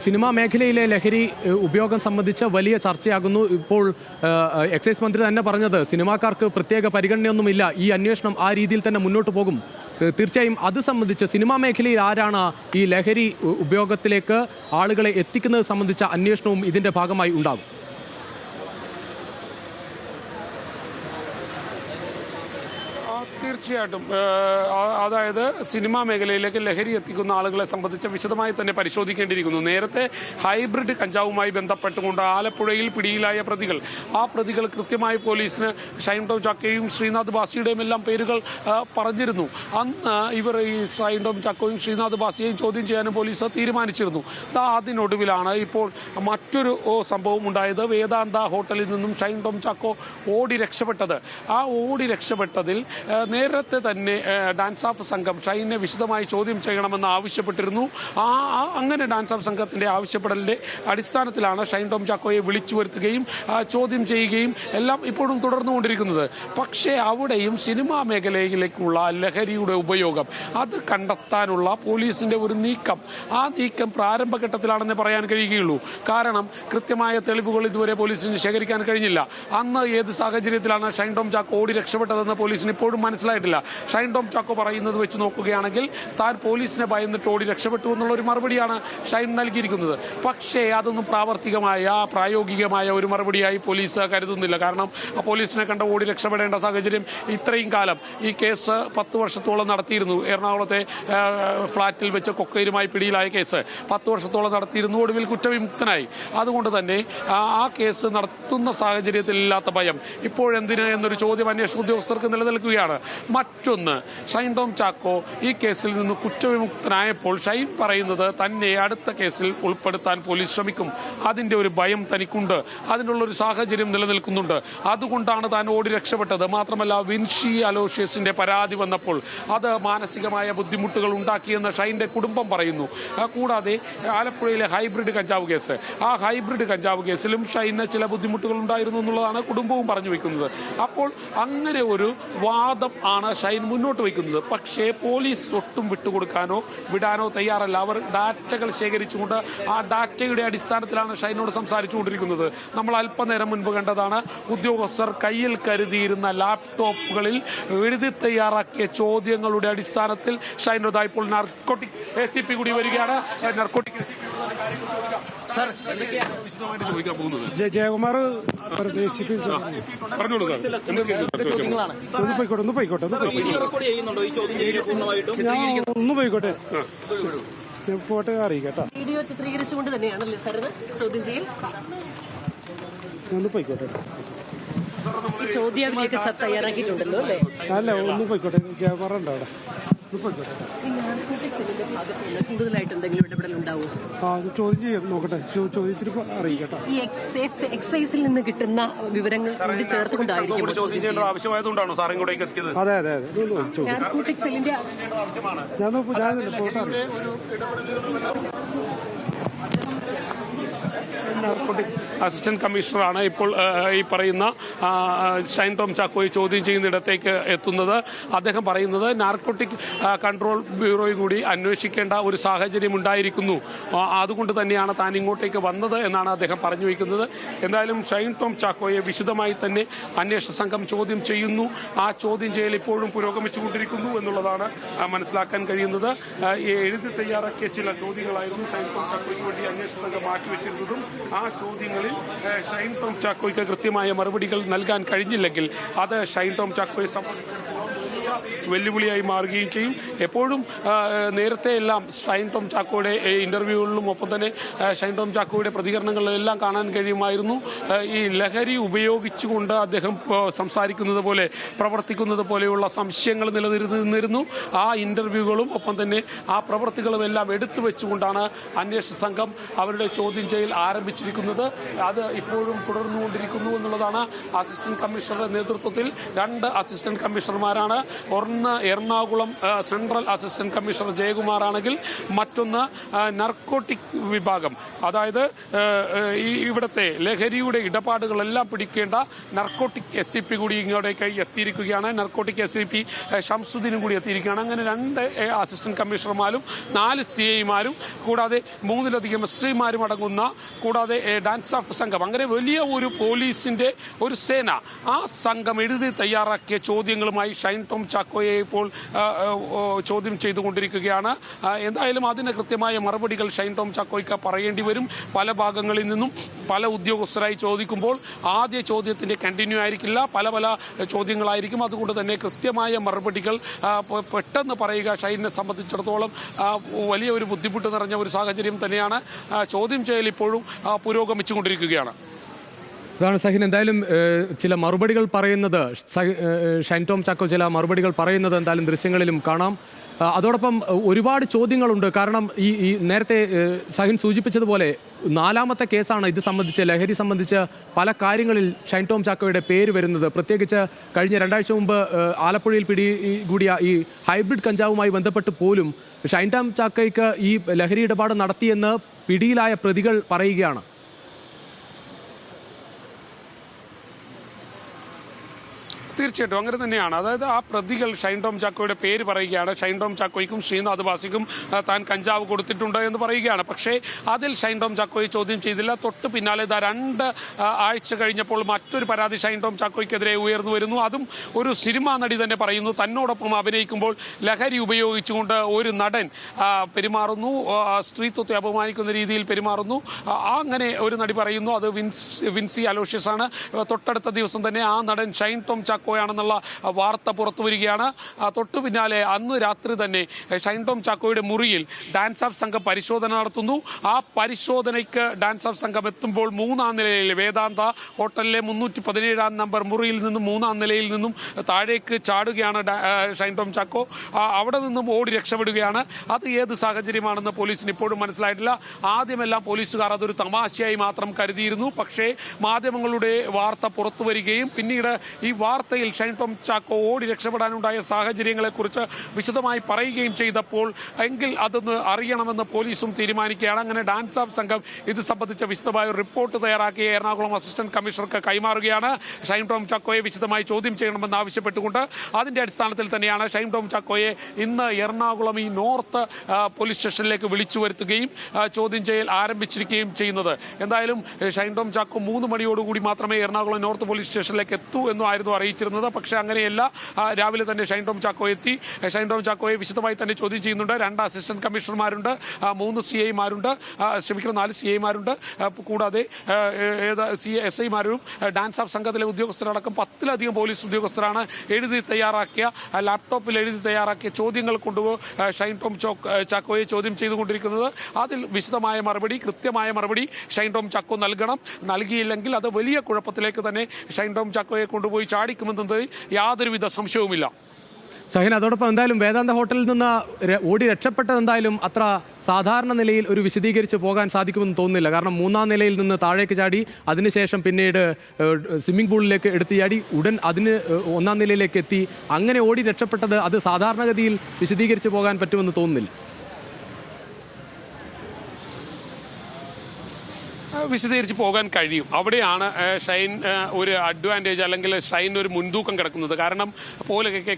Cinema മേഖലയിലെ ലഹരി ഉപയോഗം സംബന്ധിച്ച് വലിയ ചർച്ചയാകുന്നു. ഇപ്പോൾ എക്സൈസ് മന്ത്രി തന്നെ പറഞ്ഞത് സിനിമാക്കാർക്ക് പ്രത്യേക പരിഗണനയൊന്നുമില്ല, ഈ അന്വേഷണം ആ രീതിയിൽ തന്നെ മുന്നോട്ട് പോകും. തീർച്ചയായും അത് സംബന്ധിച്ച് സിനിമാ മേഖലയിൽ ആരാണ് ഈ ലഹരി ഉപയോഗത്തിലേക്ക് ആളുകളെ എത്തിക്കുന്നത് സംബന്ധിച്ച അന്വേഷണവും ഇതിൻ്റെ ഭാഗമായി ഉണ്ടാകും. തീർച്ചയായിട്ടും. അതായത് സിനിമാ മേഖലയിലേക്ക് ലഹരി എത്തിക്കുന്ന ആളുകളെ സംബന്ധിച്ച് വിശദമായി തന്നെ പരിശോധിക്കേണ്ടിയിരിക്കുന്നു. നേരത്തെ ഹൈബ്രിഡ് കഞ്ചാവുമായി ബന്ധപ്പെട്ടുകൊണ്ട് ആലപ്പുഴയിൽ പിടിയിലായ പ്രതികൾ, ആ പ്രതികൾ കൃത്യമായി പോലീസിന് ഷൈൻ ടോം ചാക്കോയും ശ്രീനാഥ് ബാസിയുടെയും എല്ലാം പേരുകൾ പറഞ്ഞിരുന്നു. അന്ന് ഇവർ ഈ ഷൈൻ ടോം ചാക്കോയും ശ്രീനാഥ് ബാസിയെയും ചോദ്യം ചെയ്യാനും പോലീസ് തീരുമാനിച്ചിരുന്നു. അതിനൊടുവിലാണ് ഇപ്പോൾ മറ്റൊരു സംഭവം ഉണ്ടായത്. വേദാന്ത ഹോട്ടലിൽ നിന്നും ഷൈൻ ടോം ചാക്കോ ഓടി രക്ഷപ്പെട്ടത്. ആ ഓടി രക്ഷപ്പെട്ടതിൽ നേരത്തെ തന്നെ ഡാൻസ് ഓഫ് സംഘം ഷൈനെ വിശദമായി ചോദ്യം ചെയ്യണമെന്ന് ആവശ്യപ്പെട്ടിരുന്നു. അങ്ങനെ ഡാൻസ് ഓഫ് സംഘത്തിൻ്റെ ആവശ്യപ്പെടലിൻ്റെ അടിസ്ഥാനത്തിലാണ് ഷൈൻ ടോം ചാക്കോയെ വിളിച്ചു വരുത്തുകയും ചോദ്യം ചെയ്യുകയും എല്ലാം ഇപ്പോഴും തുടർന്നുകൊണ്ടിരിക്കുന്നത്. പക്ഷേ അവിടെയും സിനിമാ മേഖലയിലേക്കുള്ള ലഹരിയുടെ ഉപയോഗം അത് കണ്ടെത്താനുള്ള പോലീസിൻ്റെ ഒരു നീക്കം, ആ നീക്കം പ്രാരംഭഘട്ടത്തിലാണെന്ന് പറയാൻ കഴിയുകയുള്ളൂ. കാരണം കൃത്യമായ തെളിവുകൾ ഇതുവരെ പോലീസിന് ശേഖരിക്കാൻ കഴിഞ്ഞില്ല. അന്ന് ഏത് സാഹചര്യത്തിലാണ് ഷൈൻ ടോം ചാക്കോ ഓടി രക്ഷപ്പെട്ടതെന്ന് പോലീസിന് ഇപ്പോഴും മനസ്സിലായിട്ടില്ല. ഷൈൻ ടോം ചാക്കോ പറയുന്നത് വെച്ച് നോക്കുകയാണെങ്കിൽ താൻ പോലീസിനെ ഭയന്നിട്ട് ഓടി രക്ഷപ്പെട്ടു എന്നുള്ള ഒരു മറുപടിയാണ് ഷൈൻ നൽകിയിരിക്കുന്നത്. പക്ഷേ അതൊന്നും പ്രായോഗികമായ ഒരു മറുപടിയായി പോലീസ് കരുതുന്നില്ല. കാരണം പോലീസിനെ കണ്ട ഓടി രക്ഷപ്പെടേണ്ട സാഹചര്യം ഇത്രയും കാലം ഈ കേസ് 10 വർഷത്തോളം നടത്തിയിരുന്നു. എറണാകുളത്തെ ഫ്ളാറ്റിൽ വെച്ച് കൊക്കൈനുമായി പിടിയിലായ കേസ് 10 വർഷത്തോളം നടത്തിയിരുന്നു. ഒടുവിൽ കുറ്റവിമുക്തനായി. അതുകൊണ്ട് തന്നെ ആ കേസ് നടത്തുന്ന സാഹചര്യത്തിൽ ഇല്ലാത്ത ഭയം ഇപ്പോഴെന്തിന് എന്നൊരു ചോദ്യം അന്വേഷണ ഉദ്യോഗസ്ഥർക്ക് നിലനിൽക്കുകയാണ്. മറ്റൊന്ന്, ഷൈൻ ടോം ചാക്കോ ഈ കേസിൽ നിന്ന് കുറ്റവിമുക്തനായപ്പോൾ ഷൈൻ പറയുന്നത് തന്നെ അടുത്ത കേസിൽ ഉൾപ്പെടുത്താൻ പോലീസ് ശ്രമിക്കും. അതിൻ്റെ ഒരു ഭയം തനിക്കുണ്ട്. അതിനുള്ളൊരു സാഹചര്യം നിലനിൽക്കുന്നുണ്ട്. അതുകൊണ്ടാണ് താൻ ഓടി രക്ഷപ്പെട്ടത്. മാത്രമല്ല വിൻഷി അലോഷ്യസിൻ്റെ പരാതി വന്നപ്പോൾ അത് മാനസികമായ ബുദ്ധിമുട്ടുകൾ ഉണ്ടാക്കിയെന്ന് ഷൈൻ്റെ കുടുംബം പറയുന്നു. കൂടാതെ ആലപ്പുഴയിലെ ഹൈബ്രിഡ് കഞ്ചാവ് കേസ്, ആ ഹൈബ്രിഡ് കഞ്ചാവ് കേസിലും ഷൈന് ചില ബുദ്ധിമുട്ടുകൾ ഉണ്ടായിരുന്നു എന്നുള്ളതാണ് കുടുംബവും പറഞ്ഞു വയ്ക്കുന്നത്. അപ്പോൾ അങ്ങനെ ഒരു വാദം ആണ് ഷൈൻ മുന്നോട്ട് വയ്ക്കുന്നത്. പക്ഷേ പോലീസ് ഒട്ടും വിടാനോ തയ്യാറല്ല. അവർ ഡാറ്റകൾ ശേഖരിച്ചുകൊണ്ട് ആ ഡാറ്റയുടെ അടിസ്ഥാനത്തിലാണ് ഷൈനോട് സംസാരിച്ചുകൊണ്ടിരിക്കുന്നത്. നമ്മൾ അല്പനേരം മുൻപ് കണ്ടതാണ് ഉദ്യോഗസ്ഥർ കയ്യിൽ കരുതിയിരുന്ന ലാപ്ടോപ്പുകളിൽ എഴുതി തയ്യാറാക്കിയ ചോദ്യങ്ങളുടെ അടിസ്ഥാനത്തിൽ ഷൈനോട് ഇപ്പോൾ നാർക്കോട്ടിക് ACP കൂടി വരികയാണ്. നാർക്കോട്ടിക് ജയകുമാർ പറഞ്ഞോളൂ സാർ. ഒന്ന് പോയിക്കോട്ടെ പോട്ടെ അറിയിക്കട്ടോ. വീഡിയോ ചിത്രീകരിച്ചുകൊണ്ട് തന്നെയാണല്ലേ സാർ ചോദ്യം ചെയ്യൽ? ഒന്ന് പോയിക്കോട്ടെ. ചോദ്യാവലിയൊക്കെ തയ്യാറാക്കിയിട്ടുണ്ടല്ലോ അല്ലേ? അല്ല ഒന്ന് പോയിക്കോട്ടെ. ജയകുമാർ ഉണ്ടോ അവിടെ? കൂടുതലായിട്ട് എന്തെങ്കിലും ഇടപെടൽ ഉണ്ടാവും? ചോദ്യം ചെയ്യാം, നോക്കട്ടെ. ചോദിച്ചിട്ട് അറിയിക്കട്ടോ. ഈ എക്സൈസിൽ നിന്ന് കിട്ടുന്ന വിവരങ്ങൾ കൂടി ചേർത്തുകൊണ്ടായിരിക്കും ആവശ്യമായതുകൊണ്ടാണോ സാർ ഇങ്ങോട്ടേക്ക് എത്തിയത്? അതെ. നാർക്കോട്ടിക് സെല്ലിന്റെ നാർക്കോട്ടിക് അസിസ്റ്റന്റ് കമ്മീഷണറാണ് ഇപ്പോൾ ഈ പറയുന്ന ഷൈൻ ടോം ചാക്കോയെ ചോദ്യം ചെയ്യുന്നിടത്തേക്ക് എത്തുന്നത്. അദ്ദേഹം പറയുന്നത് നാർക്കോട്ടിക് കൺട്രോൾ ബ്യൂറോയും കൂടി അന്വേഷിക്കേണ്ട ഒരു സാഹചര്യം ഉണ്ടായിരിക്കുന്നു, അതുകൊണ്ട് തന്നെയാണ് താൻ ഇങ്ങോട്ടേക്ക് വന്നത് എന്നാണ് അദ്ദേഹം പറഞ്ഞു വയ്ക്കുന്നത്. എന്തായാലും ഷൈൻ ടോം ചാക്കോയെ വിശദമായി തന്നെ അന്വേഷണ സംഘം ചോദ്യം ചെയ്യുന്നു. ആ ചോദ്യം ചെയ്യൽ ഇപ്പോഴും പുരോഗമിച്ചുകൊണ്ടിരിക്കുന്നു എന്നുള്ളതാണ് മനസ്സിലാക്കാൻ കഴിയുന്നത്. എഴുതി തയ്യാറാക്കിയ ചില ചോദ്യങ്ങളായിരുന്നു ഷൈൻ ടോം ചാക്കോയ്ക്ക് വേണ്ടി അന്വേഷണ സംഘം മാറ്റിവെച്ചിരുന്നതും. ആ ചോദ്യങ്ങളിൽ ഷൈൻ ടോം ചാക്കോയ്ക്ക് കൃത്യമായ മറുപടികൾ നൽകാൻ കഴിഞ്ഞില്ലെങ്കിൽ അത് ഷൈൻ ടോം ചാക്കോയെ വെല്ലുവിളിയായി മാറുകയും ചെയ്യും. എപ്പോഴും നേരത്തെ എല്ലാം ഷൈൻ ടോം ചാക്കോയുടെ ഇൻ്റർവ്യൂകളിലും ഒപ്പം തന്നെ ഷൈൻ ടോം ചാക്കോയുടെ പ്രതികരണങ്ങളിലെല്ലാം കാണാൻ കഴിയുമായിരുന്നു ഈ ലഹരി ഉപയോഗിച്ചുകൊണ്ട് അദ്ദേഹം സംസാരിക്കുന്നത് പോലെ പ്രവർത്തിക്കുന്നത് പോലെയുള്ള സംശയങ്ങൾ നിലനിന്നിരുന്നു. ആ ഇൻ്റർവ്യൂകളും ഒപ്പം തന്നെ ആ പ്രവർത്തികളും എല്ലാം എടുത്തു വെച്ചുകൊണ്ടാണ് അന്വേഷണ സംഘം അവരുടെ ചോദ്യം ചെയ്യൽ ആരംഭിച്ചിരിക്കുന്നത്. അത് ഇപ്പോഴും തുടർന്നുകൊണ്ടിരിക്കുന്നു എന്നുള്ളതാണ്. അസിസ്റ്റന്റ് കമ്മീഷണറുടെ നേതൃത്വത്തിൽ 2 അസിസ്റ്റന്റ് കമ്മീഷണർമാരാണ് ഒന്ന് Ernakulam central assistant commissioner Jayakumar ആണെങ്കിൽ മറ്റൊന്ന് നർക്കോട്ടിക് വിഭാഗം, അതായത് ഇവിടുത്തെ ലഹരിയുടെ ഇടപാടുകളെല്ലാം പിടിക്കേണ്ട നർക്കോട്ടിക് SCP കൂടി ഇങ്ങോട്ടേക്ക് എത്തിയിരിക്കുകയാണ്. നർക്കോട്ടിക് SCP ഷംസുദ്ദീനും കൂടി എത്തിയിരിക്കുകയാണ്. അങ്ങനെ 2 അസിസ്റ്റന്റ് കമ്മീഷണർമാരും 4 CIമാരും കൂടാതെ 3ലധികം SIമാരും അടങ്ങുന്ന കൂടാതെ ഡാൻസ് ഓഫ് സംഘം, അങ്ങനെ വലിയ ഒരു പോലീസിന്റെ ഒരു സേന, ആ സംഘം എഴുതി തയ്യാറാക്കിയ ചോദ്യങ്ങളുമായി ഷൈൻ ടോം ചാക്കോയെ ഇപ്പോൾ ചോദ്യം ചെയ്തുകൊണ്ടിരിക്കുകയാണ്. എന്തായാലും അതിന് കൃത്യമായ മറുപടികൾ ഷൈൻ ടോം ചാക്കോയ്ക്ക് പറയേണ്ടി വരും. പല ഭാഗങ്ങളിൽ നിന്നും പല ഉദ്യോഗസ്ഥരായി ചോദിക്കുമ്പോൾ ആദ്യ ചോദ്യത്തിന്റെ കണ്ടിന്യൂ ആയിരിക്കില്ല, പല ചോദ്യങ്ങളായിരിക്കും. അതുകൊണ്ട് തന്നെ കൃത്യമായ മറുപടികൾ പെട്ടെന്ന് പറയുക ഷൈനെ സംബന്ധിച്ചിടത്തോളം വലിയ ഒരു ബുദ്ധിമുട്ട് നിറഞ്ഞ ഒരു സാഹചര്യം തന്നെയാണ്. ചോദ്യം ചെയ്യൽ ഇപ്പോഴും പുരോഗമിച്ചുകൊണ്ടിരിക്കുകയാണ്. അതാണ് സഹിൻ. എന്തായാലും ചില മറുപടികൾ പറയുന്നത് ഷൈൻ ടോം ചാക്കോ ചില മറുപടികൾ പറയുന്നത് എന്തായാലും ദൃശ്യങ്ങളിലും കാണാം. അതോടൊപ്പം ഒരുപാട് ചോദ്യങ്ങളുണ്ട്. കാരണം ഈ നേരത്തെ സഹിൻ സൂചിപ്പിച്ചതുപോലെ 4ാമത്തെ കേസാണ് ഇത് സംബന്ധിച്ച്, ലഹരി സംബന്ധിച്ച് പല കാര്യങ്ങളിൽ ഷൈൻ ടോം ചാക്കോയുടെ പേര് വരുന്നത്. പ്രത്യേകിച്ച് കഴിഞ്ഞ 2 ആഴ്ച മുമ്പ് ആലപ്പുഴയിൽ പിടികൂടിയ ഈ ഹൈബ്രിഡ് കഞ്ചാവുമായി ബന്ധപ്പെട്ട് പോലും ഷൈൻ ടോം ചാക്കോയ്ക്ക് ഈ ലഹരി ഇടപാട് നടത്തിയെന്ന് പിടിയിലായ പ്രതികൾ പറയുകയാണ്. തീർച്ചയായിട്ടും അങ്ങനെ തന്നെയാണ്. അതായത് ആ പ്രതികൾ ഷൈൻ ടോം ചാക്കോയുടെ പേര് പറയുകയാണ്. ഷൈൻ ടോം ചാക്കോയ്ക്കും ശ്രീനാഥ് ബാസിക്കും താൻ കഞ്ചാവ് കൊടുത്തിട്ടുണ്ട് എന്ന് പറയുകയാണ്. പക്ഷേ അതിൽ ഷൈൻ ടോം ചാക്കോയെ ചോദ്യം ചെയ്തില്ല. തൊട്ട് പിന്നാലെ 2 ആഴ്ച കഴിഞ്ഞപ്പോൾ മറ്റൊരു പരാതി ഷൈൻ ടോം ചാക്കോയ്ക്കെതിരെ ഉയർന്നു വരുന്നു. അതും ഒരു സിനിമാ നടി തന്നെ പറയുന്നു. തന്നോടൊപ്പം അഭിനയിക്കുമ്പോൾ ലഹരി ഉപയോഗിച്ചുകൊണ്ട് ഒരു നടൻ പെരുമാറുന്നു, സ്ത്രീത്വത്തെ അപമാനിക്കുന്ന രീതിയിൽ പെരുമാറുന്നു. അങ്ങനെ ഒരു നടി പറയുന്നു. അത് വിൻസി അലോഷ്യസ് ആണ്. തൊട്ടടുത്ത ദിവസം തന്നെ ആ നടൻ ഷൈൻ ടോം ചാക്കോ ാണെന്നുള്ള വാർത്ത പുറത്തു വരികയാണ്. തൊട്ടു പിന്നാലെ അന്ന് രാത്രി തന്നെ ഷൈൻ ടോം ചാക്കോയുടെ മുറിയിൽ ഡാൻസ് ഓഫ് സംഘം പരിശോധന നടത്തുന്നു. ആ പരിശോധനയ്ക്ക് ഡാൻസ് ഓഫ് സംഘം എത്തുമ്പോൾ 3ാം നിലയിൽ വേദാന്ത ഹോട്ടലിലെ 317 നമ്പർ മുറിയിൽ നിന്നും 3ാം നിലയിൽ നിന്നും താഴേക്ക് ചാടുകയാണ് ഷൈൻ ടോം ചാക്കോ. അവിടെ നിന്നും ഓടി രക്ഷപ്പെടുകയാണ്. അത് ഏത് സാഹചര്യമാണെന്ന് പോലീസിന് ഇപ്പോഴും മനസ്സിലായിട്ടില്ല. ആദ്യമെല്ലാം പോലീസുകാർ അതൊരു തമാശയായി മാത്രം കരുതിയിരുന്നു. പക്ഷേ മാധ്യമങ്ങളുടെ വാർത്ത പുറത്തു വരികയും പിന്നീട് ഈ വാർത്തയിൽ ഷൈൻ ടോം ചാക്കോ ഓടി രക്ഷപ്പെടാനുണ്ടായ സാഹചര്യങ്ങളെക്കുറിച്ച് വിശദമായി പറയുകയും ചെയ്തപ്പോൾ എങ്കിൽ അതൊന്ന് അറിയണമെന്ന് പോലീസും തീരുമാനിക്കുകയാണ്. അങ്ങനെ ഡാൻസ് ഓഫ് സംഘം ഇത് സംബന്ധിച്ച വിശദമായ ഒരു റിപ്പോർട്ട് തയ്യാറാക്കി എറണാകുളം അസിസ്റ്റന്റ് കമ്മീഷണർക്ക് കൈമാറുകയാണ്. ഷൈൻ ടോം ചാക്കോയെ വിശദമായി ചോദ്യം ചെയ്യണമെന്ന് ആവശ്യപ്പെട്ടുകൊണ്ട് അതിന്റെ അടിസ്ഥാനത്തിൽ തന്നെയാണ് ഷൈൻ ടോം ചാക്കോയെ ഇന്ന് എറണാകുളം ഈ നോർത്ത് പോലീസ് സ്റ്റേഷനിലേക്ക് വിളിച്ചു വരുത്തുകയും ചോദ്യം ചെയ്യൽ ആരംഭിച്ചിരിക്കുകയും ചെയ്യുന്നത്. എന്തായാലും ഷൈൻ ടോം ചാക്കോ 3 മണിയോടുകൂടി മാത്രമേ എറണാകുളം നോർത്ത് പോലീസ് സ്റ്റേഷനിലേക്ക് എത്തൂ എന്നുമായിരുന്നു അറിയിച്ചിരുന്നത്. പക്ഷേ അങ്ങനെയല്ല. രാവിലെ തന്നെ ഷൈൻ ടോം ചാക്കോ എത്തി. ഷൈൻ ടോം ചാക്കോയെ വിശദമായി തന്നെ ചോദ്യം ചെയ്യുന്നുണ്ട്. 2 അസിസ്റ്റന്റ് കമ്മീഷണർമാരുണ്ട്, 3 CIമാരുണ്ട്, 4 CIമാരുണ്ട്, കൂടാതെ SIമാരും ഡാൻസ് ഓഫ് സംഘത്തിലെ ഉദ്യോഗസ്ഥരടക്കം 10ലധികം പോലീസ് ഉദ്യോഗസ്ഥരാണ് ലാപ്ടോപ്പിൽ എഴുതി തയ്യാറാക്കിയ ചോദ്യങ്ങൾ കൊണ്ട് ഷൈൻ ടോം ചാക്കോയെ ചോദ്യം ചെയ്തുകൊണ്ടിരിക്കുന്നത്. അതിൽ വിശദമായ മറുപടി, കൃത്യമായ മറുപടി ഷൈൻ ടോം ചാക്കോ നൽകണം. നൽകിയില്ലെങ്കിൽ അത് വലിയ കുഴപ്പത്തിലേക്ക് തന്നെ ഷൈൻ ടോം ചാക്കോയെ കൊണ്ടുപോയി ചാടിക്കുമെന്നത് യാതൊരുവിധ സംശയവുമില്ല. സഹിൻ, അതോടൊപ്പം എന്തായാലും വേദാന്ത ഹോട്ടലിൽ നിന്ന് ഓടി രക്ഷപ്പെട്ടത് എന്തായാലും അത്ര സാധാരണ നിലയിൽ ഒരു വിശദീകരിച്ച് പോകാൻ സാധിക്കുമെന്ന് തോന്നുന്നില്ല. കാരണം 3ാം നിലയിൽ നിന്ന് താഴേക്ക് ചാടി, അതിനുശേഷം പിന്നീട് സ്വിമ്മിംഗ് പൂളിലേക്ക് എടുത്ത് ചാടി, ഉടൻ 1ാം നിലയിലേക്ക് എത്തി. അങ്ങനെ ഓടി രക്ഷപ്പെട്ടത് അത് സാധാരണഗതിയിൽ വിശദീകരിച്ച് പോകാൻ പറ്റുമെന്ന് തോന്നുന്നില്ല. വിശദീകരിച്ച് പോകാൻ കഴിയും. അവിടെയാണ് ഷൈൻ ഒരു അഡ്വാൻറ്റേജ് അല്ലെങ്കിൽ ഷൈൻ ഒരു മുൻതൂക്കം കിടക്കുന്നത്. കാരണം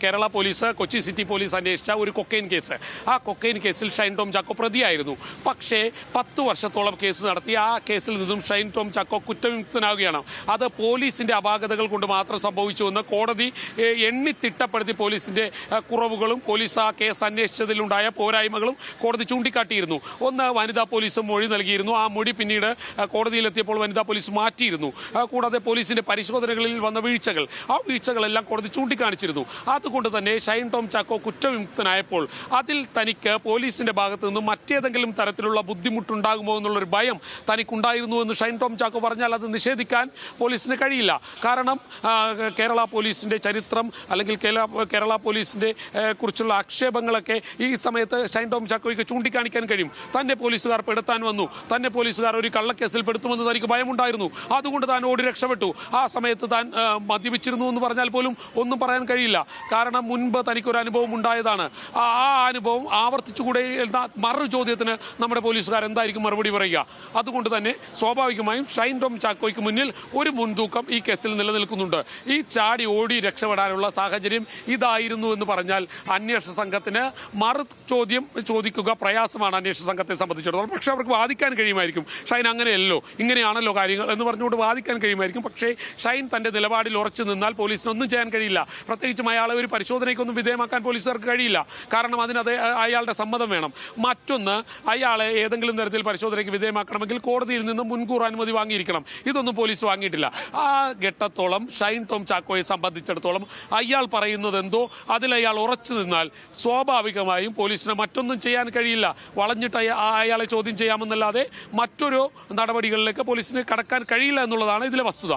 Kerala police, Kochi city police അന്വേഷിച്ച ഒരു കൊക്കൈൻ കേസ്, ആ കൊക്കൈൻ കേസിൽ ഷൈൻ ടോം ചാക്കോ പ്രതിയായിരുന്നു. പക്ഷേ 10 വർഷത്തോളം കേസ് നടത്തി. ആ കേസിൽ നിന്നും ഷൈൻ ടോം ചാക്കോ കുറ്റവിമുക്തനാവുകയാണ്. അത് പോലീസിൻ്റെ അപാകതകൾ കൊണ്ട് മാത്രം സംഭവിച്ചുവെന്ന് കോടതി എണ്ണിത്തിട്ടപ്പെടുത്തി പോലീസിൻ്റെ കുറവുകളും പോലീസ് ആ കേസ് അന്വേഷിച്ചതിലുണ്ടായ പോരായ്മകളും കോടതി ചൂണ്ടിക്കാട്ടിയിരുന്നു. ഒന്ന്, വനിതാ പോലീസ് മൊഴി നൽകിയിരുന്നു. ആ മൊഴി പിന്നീട് കോടതിയിലെത്തിയപ്പോൾ വനിതാ പോലീസ് മാറ്റിയിരുന്നു. കൂടാതെ പോലീസിന്റെ പരിശോധനകളിൽ വന്ന വീഴ്ചകൾ, ആ വീഴ്ചകളെല്ലാം കോടതി ചൂണ്ടിക്കാണിച്ചിരുന്നു. അതുകൊണ്ട് തന്നെ ഷൈൻ ടോം ചാക്കോ കുറ്റവിമുക്തനായപ്പോൾ അതിൽ തനിക്ക് പോലീസിന്റെ ഭാഗത്തു നിന്നും മറ്റേതെങ്കിലും തരത്തിലുള്ള ബുദ്ധിമുട്ടുണ്ടാകുമോ എന്നുള്ളൊരു ഭയം തനിക്കുണ്ടായിരുന്നു എന്ന് ഷൈൻ ടോം ചാക്കോ പറഞ്ഞാൽ അത് നിഷേധിക്കാൻ പോലീസിന് കഴിയില്ല. കാരണം കേരള പോലീസിന്റെ ചരിത്രം അല്ലെങ്കിൽ കേരള പോലീസിന്റെ കുറിച്ചുള്ള ആക്ഷേപങ്ങളൊക്കെ ഈ സമയത്ത് ഷൈൻ ടോം ചാക്കോയ്ക്ക് ചൂണ്ടിക്കാണിക്കാൻ കഴിയും. തന്നെ പോലീസുകാർ പെടുത്താൻ വന്നു, തന്നെ പോലീസുകാർ ഒരു കള്ളക്കേസ് കേസിൽ പെടുത്തുമെന്ന് തനിക്ക് ഭയമുണ്ടായിരുന്നു. അതുകൊണ്ട് താൻ ഓടി രക്ഷപ്പെട്ടു. ആ സമയത്ത് താൻ മദ്യപിച്ചിരുന്നു എന്ന് പറഞ്ഞാൽ പോലും ഒന്നും പറയാൻ കഴിയില്ല. കാരണം മുൻപ് തനിക്കൊരു അനുഭവം ഉണ്ടായതാണ്. ആ അനുഭവം ആവർത്തിച്ചുകൂടെ എന്ന മറു ചോദ്യത്തിന് നമ്മുടെ പോലീസുകാർ എന്തായിരിക്കും മറുപടി പറയുക? അതുകൊണ്ട് തന്നെ സ്വാഭാവികമായും ഷൈൻ ടോം ചാക്കോയ്ക്ക് മുന്നിൽ ഒരു മുൻതൂക്കം ഈ കേസിൽ നിലനിൽക്കുന്നുണ്ട്. ഈ ചാടി ഓടി രക്ഷപ്പെടാനുള്ള സാഹചര്യം ഇതായിരുന്നു എന്ന് പറഞ്ഞാൽ അന്വേഷണ സംഘത്തിന് മറു ചോദ്യം ചോദിക്കുക പ്രയാസമാണ് അന്വേഷണ സംഘത്തെ സംബന്ധിച്ചിടത്തോളം. പക്ഷേ അവർക്ക് വാദിക്കാൻ കഴിയുമായിരിക്കും, ഷൈൻ അങ്ങനെയല്ലോ ഇങ്ങനെയാണല്ലോ കാര്യങ്ങൾ എന്ന് പറഞ്ഞുകൊണ്ട് വാദിക്കാൻ കഴിയുമായിരിക്കും. പക്ഷേ ഷൈൻ തന്റെ നിലപാടിൽ ഉറച്ചു നിന്നാൽ പോലീസിനൊന്നും ചെയ്യാൻ കഴിയില്ല. പ്രത്യേകിച്ചും അയാളെ ഒരു പരിശോധനയ്ക്കൊന്നും വിധേയമാക്കാൻ പോലീസുകാർക്ക് കഴിയില്ല. കാരണം അതിനത് അയാളുടെ സമ്മതം വേണം. മറ്റൊന്ന്, അയാളെ ഏതെങ്കിലും തരത്തിൽ പരിശോധനയ്ക്ക് വിധേയമാക്കണമെങ്കിൽ കോടതിയിൽ നിന്ന് മുൻകൂർ അനുമതി വാങ്ങിയിരിക്കണം. ഇതൊന്നും പോലീസ് വാങ്ങിയിട്ടില്ല. ആ ഘട്ടത്തോളം ഷൈൻ ടോം ചാക്കോയെ സംബന്ധിച്ചിടത്തോളം അയാൾ പറയുന്നത് എന്തോ അതിൽ അയാൾ ഉറച്ചു നിന്നാൽ സ്വാഭാവികമായും പോലീസിന് മറ്റൊന്നും ചെയ്യാൻ കഴിയില്ല. വളഞ്ഞിട്ട് അയാളെ ചോദ്യം ചെയ്യാമെന്നല്ലാതെ മറ്റൊരു നടപടികളിലേക്ക് പോലീസിന് കടക്കാൻ കഴിയില്ല എന്നുള്ളതാണ് ഇതിലെ വസ്തുത.